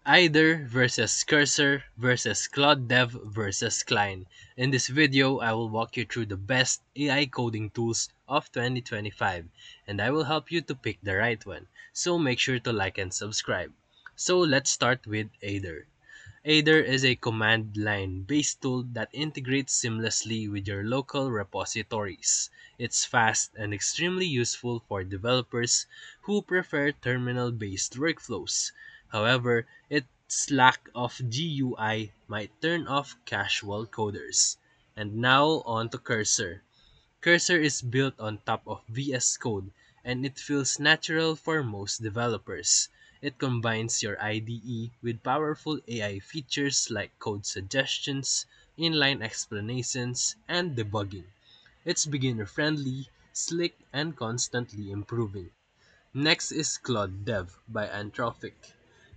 Either versus Cursor versus Claude Dev versus Klein. In this video, I will walk you through the best AI coding tools of 2025 and I will help you to pick the right one. So make sure to like and subscribe. So let's start with Aider. Aider is a command line based tool that integrates seamlessly with your local repositories. It's fast and extremely useful for developers who prefer terminal based workflows. However, its lack of GUI might turn off casual coders. And now on to Cursor. Cursor is built on top of VS Code and it feels natural for most developers. It combines your IDE with powerful AI features like code suggestions, inline explanations, and debugging. It's beginner friendly, slick, and constantly improving. Next is Claude Dev by Anthropic.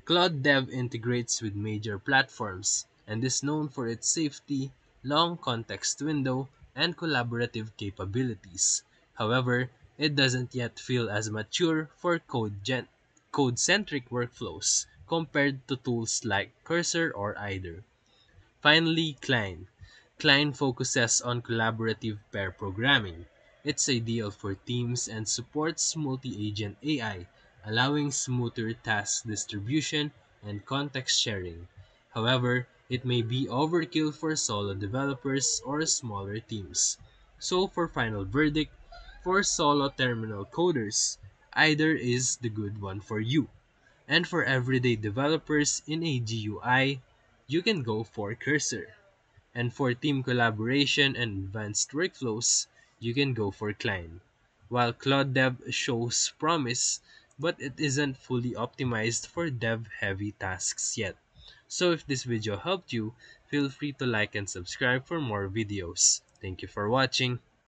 Claude Dev integrates with major platforms and is known for its safety, long context window, and collaborative capabilities. However, it doesn't yet feel as mature for code-centric workflows compared to tools like Cursor or Eider. Finally, Klein. Klein focuses on collaborative pair programming. It's ideal for teams and supports multi-agent AI, allowing smoother task distribution and context sharing. However, it may be overkill for solo developers or smaller teams. So for final verdict, for solo terminal coders, either is the good one for you. And for everyday developers in a GUI, you can go for Cursor. And for team collaboration and advanced workflows, you can go for Klein. While Claude Dev shows promise, but it isn't fully optimized for dev-heavy tasks yet. So if this video helped you, feel free to like and subscribe for more videos. Thank you for watching.